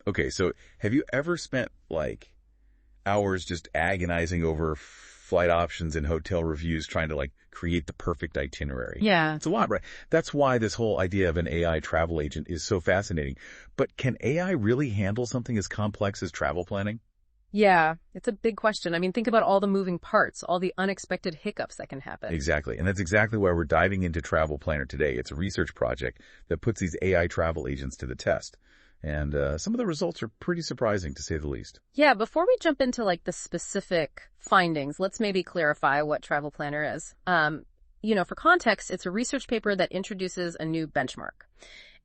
Okay, so have you ever spent like hours just agonizing over flight options and hotel reviews trying to like create the perfect itinerary? Yeah. It's a lot, right? That's why this whole idea of an AI travel agent is so fascinating. But can AI really handle something as complex as travel planning? Yeah, it's a big question. I mean, think about all the moving parts, all the unexpected hiccups that can happen. Exactly. And that's exactly why we're diving into Travel Planner today. It's a research project that puts these AI travel agents to the test. And some of the results are pretty surprising, to say the least. Yeah, before we jump into like the specific findings, let's maybe clarify what Travel Planner is. For context, it's a research paper that introduces a new benchmark.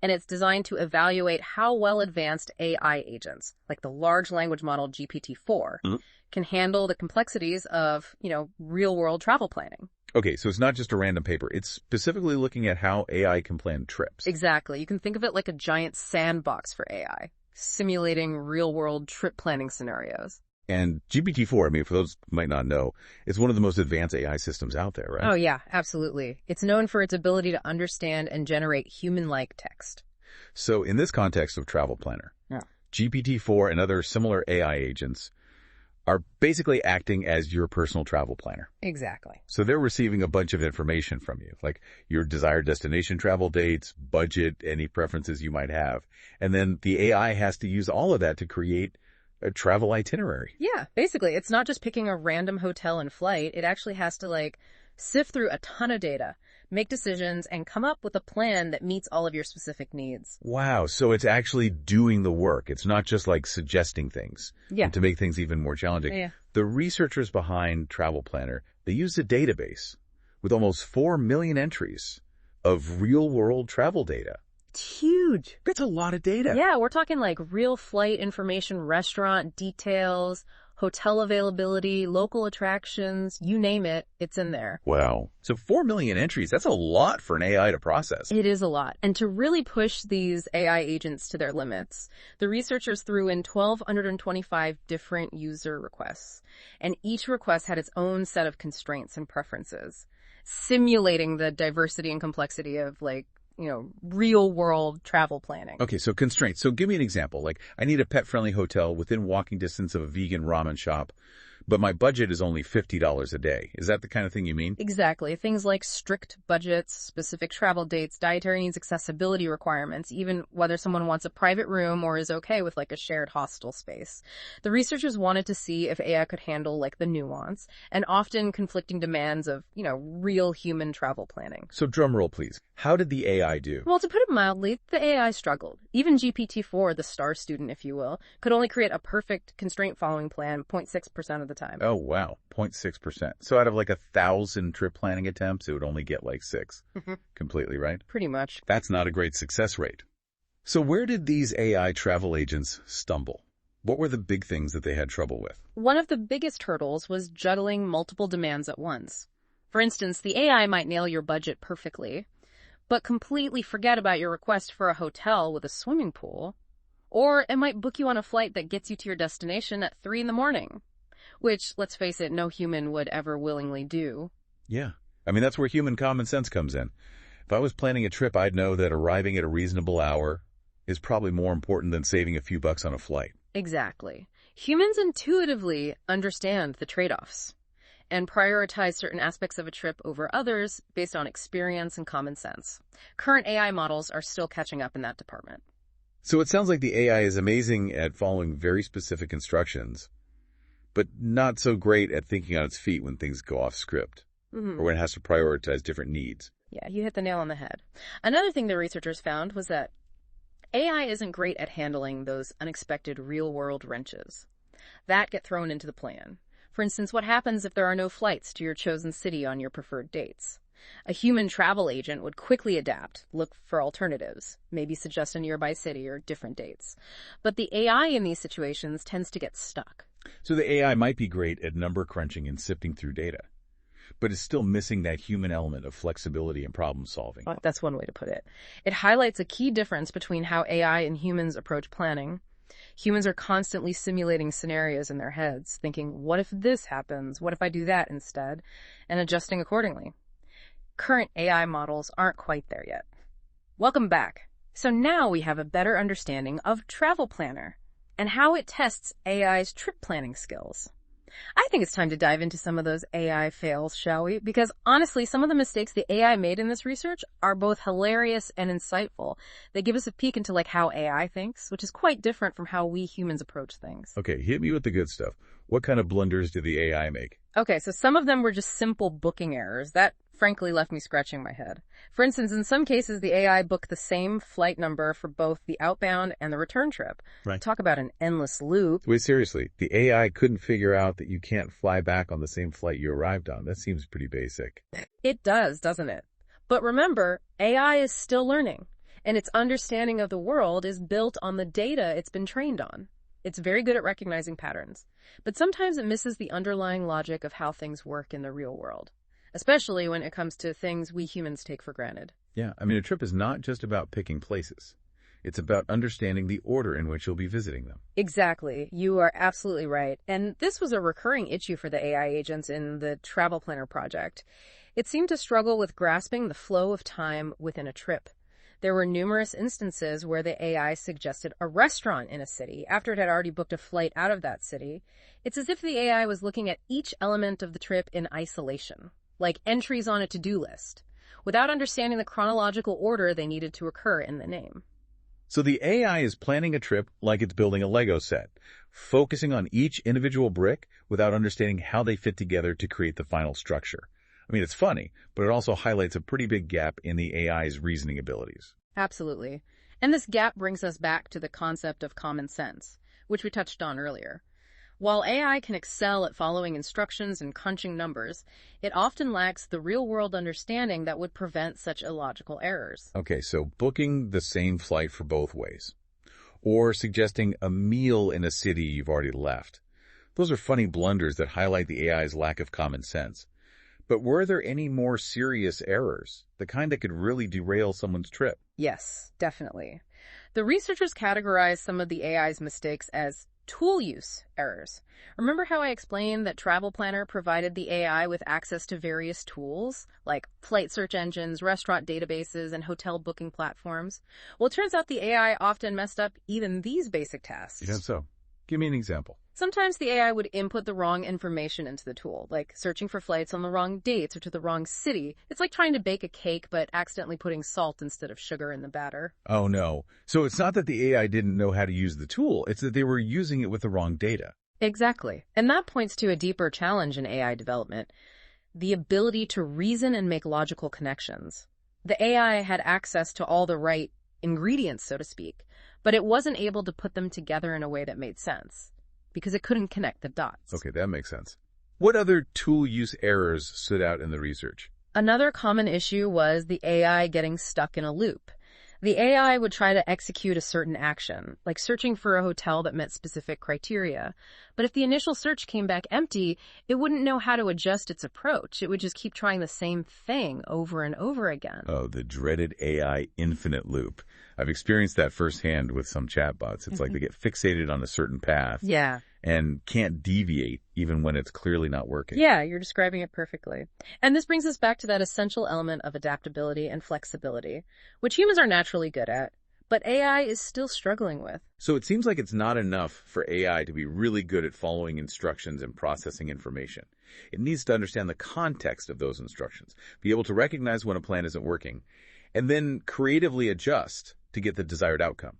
And it's designed to evaluate how well advanced AI agents, like the large language model GPT-4, can handle the complexities of, real-world travel planning. Okay, so it's not just a random paper. It's specifically looking at how AI can plan trips. Exactly. You can think of it like a giant sandbox for AI, simulating real-world trip planning scenarios. And GPT-4, I mean, for those who might not know, it's one of the most advanced AI systems out there, right? Oh, yeah, absolutely. It's known for its ability to understand and generate human-like text. So in this context of Travel Planner, Yeah. GPT-4 and other similar AI agents are basically acting as your personal travel planner. Exactly. So they're receiving a bunch of information from you, like your desired destination travel dates, budget, any preferences you might have. And then the AI has to use all of that to create a travel itinerary. Yeah, basically, it's not just picking a random hotel and flight. It actually has to, sift through a ton of data, make decisions, and come up with a plan that meets all of your specific needs. Wow, so it's actually doing the work. It's not just like suggesting things. Yeah. And to make things even more challenging. Yeah. The researchers behind Travel Planner, they used a database with almost 4 million entries of real-world travel data. It's huge. That's a lot of data. Yeah, we're talking like real flight information, restaurant details, hotel availability, local attractions, you name it, it's in there. Wow. So 4 million entries, that's a lot for an AI to process. It is a lot. And to really push these AI agents to their limits, the researchers threw in 1,225 different user requests. And each request had its own set of constraints and preferences, simulating the diversity and complexity of real world travel planning. Okay, so constraints. So give me an example. Like, I need a pet-friendly hotel within walking distance of a vegan ramen shop, but my budget is only $50 a day. Is that the kind of thing you mean? Exactly. Things like strict budgets, specific travel dates, dietary needs, accessibility requirements, even whether someone wants a private room or is okay with a shared hostel space. The researchers wanted to see if AI could handle the nuance and often conflicting demands of, real human travel planning. So drum roll, please. How did the AI do? Well, to put it mildly, the AI struggled. Even GPT-4, the star student, if you will, could only create a perfect constraint-following plan 0.6% of the time. Oh, wow. 0.6%. So out of 1,000 trip planning attempts, it would only get 6 completely, right? Pretty much. That's not a great success rate. So where did these AI travel agents stumble? What were the big things that they had trouble with? One of the biggest hurdles was juggling multiple demands at once. For instance, the AI might nail your budget perfectly, but completely forget about your request for a hotel with a swimming pool. Or it might book you on a flight that gets you to your destination at 3 a.m, which, let's face it, no human would ever willingly do. Yeah. I mean, that's where human common sense comes in. If I was planning a trip, I'd know that arriving at a reasonable hour is probably more important than saving a few bucks on a flight. Exactly. Humans intuitively understand the trade-offs and prioritize certain aspects of a trip over others based on experience and common sense. Current AI models are still catching up in that department. So it sounds like the AI is amazing at following very specific instructions, but not so great at thinking on its feet when things go off script, or when it has to prioritize different needs. Yeah, you hit the nail on the head. Another thing the researchers found was that AI isn't great at handling those unexpected real-world wrenches that get thrown into the plan. For instance, what happens if there are no flights to your chosen city on your preferred dates? A human travel agent would quickly adapt, look for alternatives, maybe suggest a nearby city or different dates. But the AI in these situations tends to get stuck. So the AI might be great at number crunching and sifting through data, but it's still missing that human element of flexibility and problem solving. That's one way to put it. It highlights a key difference between how AI and humans approach planning. Humans are constantly simulating scenarios in their heads, thinking, what if this happens? What if I do that instead? And adjusting accordingly. Current AI models aren't quite there yet. Welcome back. So now we have a better understanding of Travel Planner. and how it tests AI's trip planning skills. I think it's time to dive into some of those AI fails, shall we? Because honestly, some of the mistakes the AI made in this research are both hilarious and insightful. They give us a peek into how AI thinks, which is quite different from how we humans approach things. Okay, hit me with the good stuff. What kind of blunders did the AI make? Okay, so some of them were just simple booking errors. That frankly left me scratching my head. For instance, in some cases, the AI booked the same flight number for both the outbound and the return trip. Right. Talk about an endless loop. Wait, seriously, the AI couldn't figure out that you can't fly back on the same flight you arrived on. That seems pretty basic. It does, doesn't it? But remember, AI is still learning, and its understanding of the world is built on the data it's been trained on. It's very good at recognizing patterns, but sometimes it misses the underlying logic of how things work in the real world, especially when it comes to things we humans take for granted. Yeah, I mean, a trip is not just about picking places. It's about understanding the order in which you'll be visiting them. Exactly. You are absolutely right. And this was a recurring issue for the AI agents in the Travelplanner project. It seemed to struggle with grasping the flow of time within a trip. There were numerous instances where the AI suggested a restaurant in a city after it had already booked a flight out of that city. It's as if the AI was looking at each element of the trip in isolation, like entries on a to-do list, without understanding the chronological order they needed to occur in the name. So the AI is planning a trip like it's building a Lego set, focusing on each individual brick without understanding how they fit together to create the final structure. I mean, it's funny, but it also highlights a pretty big gap in the AI's reasoning abilities. Absolutely. And this gap brings us back to the concept of common sense, which we touched on earlier. While AI can excel at following instructions and crunching numbers, it often lacks the real-world understanding that would prevent such illogical errors. Okay, so booking the same flight for both ways, or suggesting a meal in a city you've already left. Those are funny blunders that highlight the AI's lack of common sense. But were there any more serious errors, the kind that could really derail someone's trip? Yes, definitely. The researchers categorized some of the AI's mistakes as tool use errors. Remember how I explained that Travelplanner provided the AI with access to various tools, like flight search engines, restaurant databases, and hotel booking platforms? Well, it turns out the AI often messed up even these basic tasks. Yeah, so give me an example. Sometimes the AI would input the wrong information into the tool, like searching for flights on the wrong dates or to the wrong city. It's like trying to bake a cake but accidentally putting salt instead of sugar in the batter. Oh, no. So it's not that the AI didn't know how to use the tool, it's that they were using it with the wrong data. Exactly. And that points to a deeper challenge in AI development, the ability to reason and make logical connections. The AI had access to all the right ingredients, so to speak, but it wasn't able to put them together in a way that made sense, because it couldn't connect the dots. Okay, that makes sense. What other tool use errors stood out in the research? Another common issue was the AI getting stuck in a loop. The AI would try to execute a certain action, like searching for a hotel that met specific criteria. But if the initial search came back empty, it wouldn't know how to adjust its approach. It would just keep trying the same thing over and over again. Oh, the dreaded AI infinite loop. I've experienced that firsthand with some chatbots. It's like they get fixated on a certain path. Yeah. And can't deviate even when it's clearly not working. Yeah, you're describing it perfectly. And this brings us back to that essential element of adaptability and flexibility, which humans are naturally good at, but AI is still struggling with. So it seems like it's not enough for AI to be really good at following instructions and processing information. It needs to understand the context of those instructions, be able to recognize when a plan isn't working, and then creatively adjust to get the desired outcome.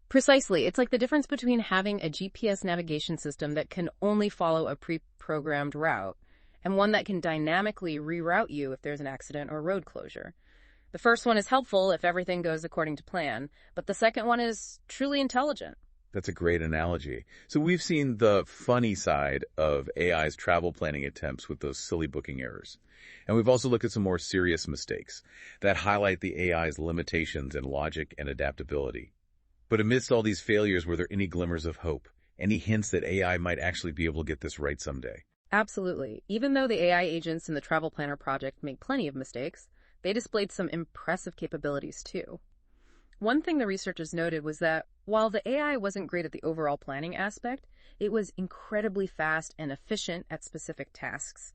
Precisely. It's like the difference between having a GPS navigation system that can only follow a pre-programmed route and one that can dynamically reroute you if there's an accident or road closure. The first one is helpful if everything goes according to plan, but the second one is truly intelligent. That's a great analogy. So we've seen the funny side of AI's travel planning attempts with those silly booking errors. And we've also looked at some more serious mistakes that highlight the AI's limitations in logic and adaptability. But amidst all these failures, were there any glimmers of hope? Any hints that AI might actually be able to get this right someday? Absolutely. Even though the AI agents in the Travelplanner project make plenty of mistakes, they displayed some impressive capabilities too. One thing the researchers noted was that while the AI wasn't great at the overall planning aspect, it was incredibly fast and efficient at specific tasks.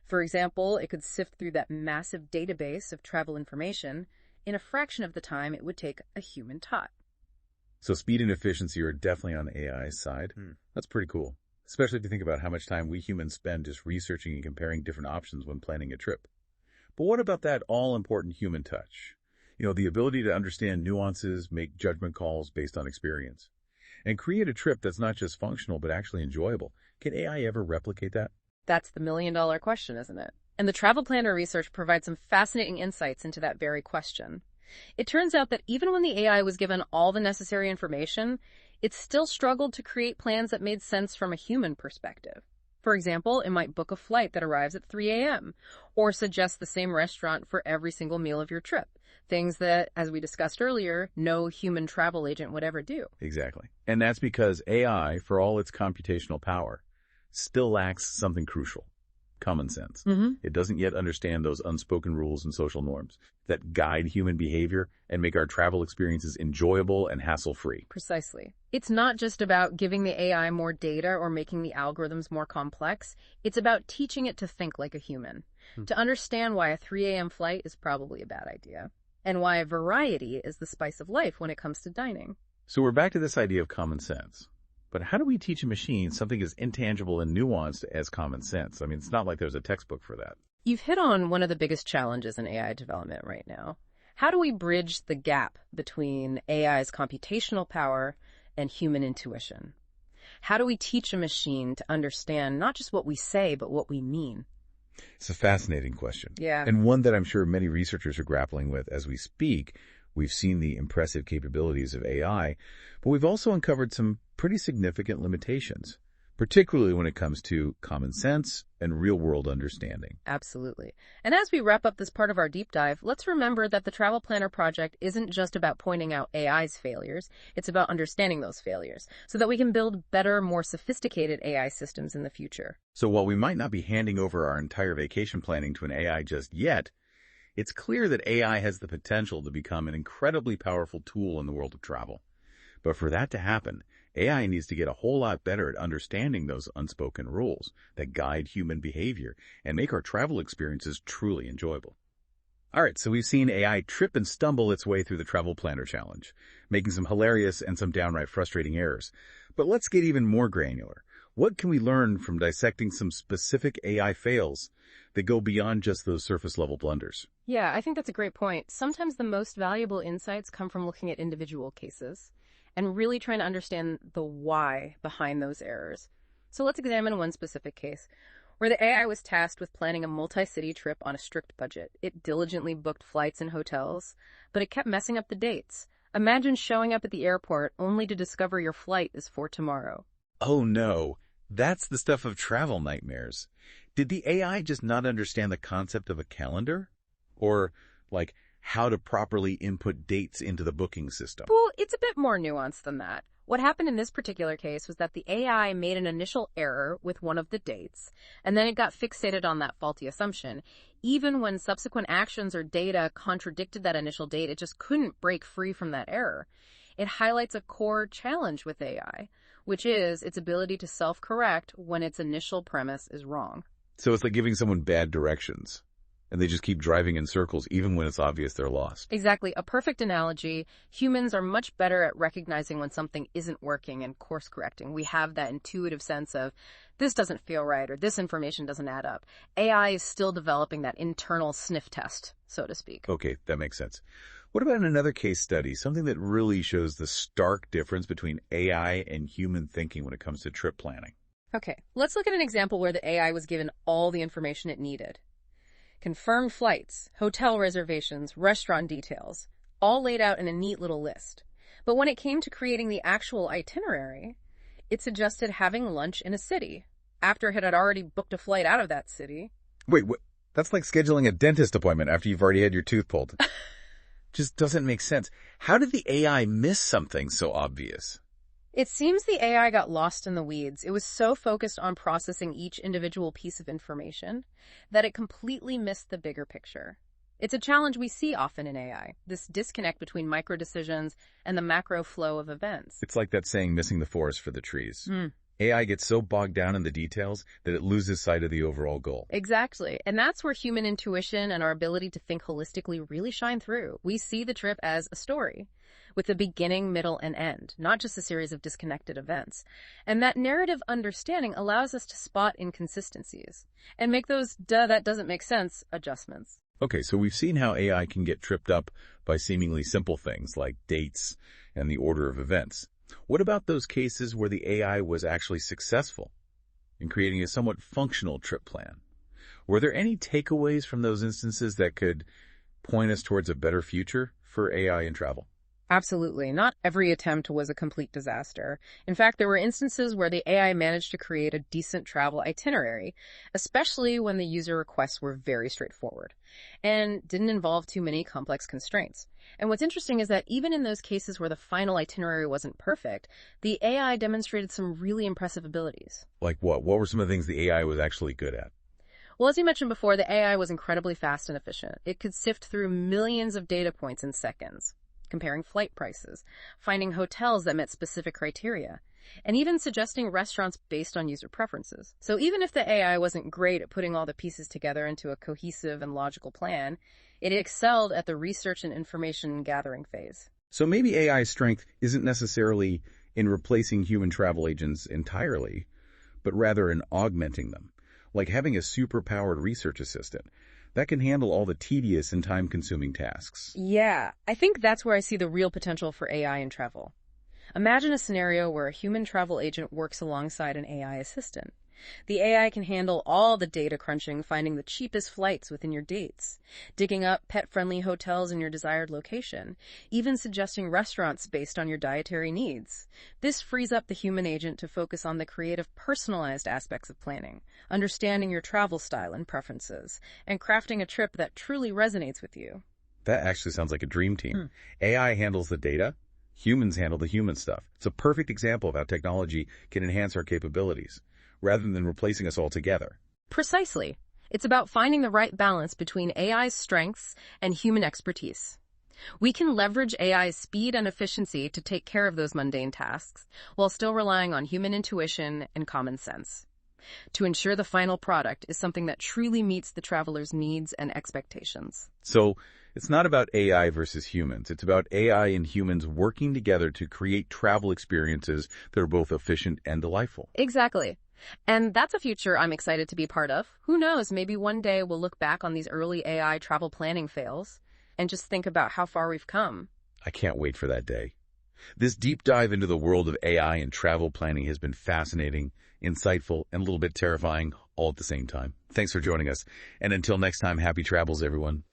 For example, it could sift through that massive database of travel information in a fraction of the time it would take a human tot. So speed and efficiency are definitely on the AI's side. That's pretty cool, especially if you think about how much time we humans spend just researching and comparing different options when planning a trip. But what about that all-important human touch? The ability to understand nuances, make judgment calls based on experience, and create a trip that's not just functional but actually enjoyable. Can AI ever replicate that? That's the million-dollar question, isn't it? And the Travelplanner research provides some fascinating insights into that very question. It turns out that even when the AI was given all the necessary information, it still struggled to create plans that made sense from a human perspective. For example, it might book a flight that arrives at 3 a.m. or suggest the same restaurant for every single meal of your trip. Things that, as we discussed earlier, no human travel agent would ever do. Exactly. And that's because AI, for all its computational power, still lacks something crucial: common sense. It doesn't yet understand those unspoken rules and social norms that guide human behavior and make our travel experiences enjoyable and hassle-free. Precisely. It's not just about giving the AI more data or making the algorithms more complex. It's about teaching it to think like a human, to understand why a 3 a.m. flight is probably a bad idea, and why variety is the spice of life when it comes to dining. So we're back to this idea of common sense. But how do we teach a machine something as intangible and nuanced as common sense? I mean, it's not like there's a textbook for that. You've hit on one of the biggest challenges in AI development right now. How do we bridge the gap between AI's computational power and human intuition? How do we teach a machine to understand not just what we say, but what we mean? It's a fascinating question. Yeah. And one that I'm sure many researchers are grappling with as we speak. We've seen the impressive capabilities of AI, but we've also uncovered some pretty significant limitations, particularly when it comes to common sense and real-world understanding. Absolutely. And as we wrap up this part of our deep dive, let's remember that the Travel Planner project isn't just about pointing out AI's failures. It's about understanding those failures so that we can build better, more sophisticated AI systems in the future. So while we might not be handing over our entire vacation planning to an AI just yet, it's clear that AI has the potential to become an incredibly powerful tool in the world of travel. But for that to happen, AI needs to get a whole lot better at understanding those unspoken rules that guide human behavior and make our travel experiences truly enjoyable. All right, so we've seen AI trip and stumble its way through the Travel Planner Challenge, making some hilarious and some downright frustrating errors. But let's get even more granular. What can we learn from dissecting some specific AI fails that go beyond just those surface-level blunders? Yeah, I think that's a great point. Sometimes the most valuable insights come from looking at individual cases and really trying to understand the why behind those errors. So let's examine one specific case where the AI was tasked with planning a multi-city trip on a strict budget. It diligently booked flights and hotels, but it kept messing up the dates. Imagine showing up at the airport only to discover your flight is for tomorrow. Oh no, that's the stuff of travel nightmares. Did the AI just not understand the concept of a calendar? Or, like, how to properly input dates into the booking system? Well, it's a bit more nuanced than that. What happened in this particular case was that the AI made an initial error with one of the dates, and then it got fixated on that faulty assumption. Even when subsequent actions or data contradicted that initial date, it just couldn't break free from that error. It highlights a core challenge with AI, which is its ability to self-correct when its initial premise is wrong. So it's like giving someone bad directions, and they just keep driving in circles even when it's obvious they're lost. Exactly. A perfect analogy. Humans are much better at recognizing when something isn't working and course correcting. We have that intuitive sense of this doesn't feel right or this information doesn't add up. AI is still developing that internal sniff test, so to speak. Okay, that makes sense. What about another case study, something that really shows the stark difference between AI and human thinking when it comes to trip planning? Okay, let's look at an example where the AI was given all the information it needed. Confirmed flights, hotel reservations, restaurant details, all laid out in a neat little list. But when it came to creating the actual itinerary, it suggested having lunch in a city, after it had already booked a flight out of that city. Wait, what? That's like scheduling a dentist appointment after you've already had your tooth pulled. Just doesn't make sense. How did the AI miss something so obvious? It seems the AI got lost in the weeds. It was so focused on processing each individual piece of information that it completely missed the bigger picture. It's a challenge we see often in AI, this disconnect between micro decisions and the macro flow of events. It's like that saying, missing the forest for the trees. AI gets so bogged down in the details that it loses sight of the overall goal. Exactly. And that's where human intuition and our ability to think holistically really shine through. We see the trip as a story, with a beginning, middle, and end, not just a series of disconnected events. And that narrative understanding allows us to spot inconsistencies and make those that doesn't make sense adjustments. Okay, so we've seen how AI can get tripped up by seemingly simple things like dates and the order of events. What about those cases where the AI was actually successful in creating a somewhat functional trip plan? Were there any takeaways from those instances that could point us towards a better future for AI in travel? Absolutely. Not every attempt was a complete disaster. In fact, there were instances where the AI managed to create a decent travel itinerary, especially when the user requests were very straightforward and didn't involve too many complex constraints. And what's interesting is that even in those cases where the final itinerary wasn't perfect, the AI demonstrated some really impressive abilities. Like what? What were some of the things the AI was actually good at? Well, as you mentioned before, the AI was incredibly fast and efficient. It could sift through millions of data points in seconds, comparing flight prices, finding hotels that met specific criteria, and even suggesting restaurants based on user preferences. So even if the AI wasn't great at putting all the pieces together into a cohesive and logical plan, it excelled at the research and information gathering phase. So maybe AI's strength isn't necessarily in replacing human travel agents entirely, but rather in augmenting them, like having a superpowered research assistant that can handle all the tedious and time-consuming tasks. Yeah, I think that's where I see the real potential for AI in travel. Imagine a scenario where a human travel agent works alongside an AI assistant. The AI can handle all the data crunching, finding the cheapest flights within your dates, digging up pet-friendly hotels in your desired location, even suggesting restaurants based on your dietary needs. This frees up the human agent to focus on the creative, personalized aspects of planning, understanding your travel style and preferences, and crafting a trip that truly resonates with you. That actually sounds like a dream team. AI handles the data, humans handle the human stuff. It's a perfect example of how technology can enhance our capabilities, rather than replacing us altogether. Precisely. It's about finding the right balance between AI's strengths and human expertise. We can leverage AI's speed and efficiency to take care of those mundane tasks, while still relying on human intuition and common sense, to ensure the final product is something that truly meets the traveler's needs and expectations. So it's not about AI versus humans. It's about AI and humans working together to create travel experiences that are both efficient and delightful. Exactly. And that's a future I'm excited to be part of. Who knows, maybe one day we'll look back on these early AI travel planning fails and just think about how far we've come. I can't wait for that day. This deep dive into the world of AI and travel planning has been fascinating, insightful, and a little bit terrifying all at the same time. Thanks for joining us. And until next time, happy travels, everyone.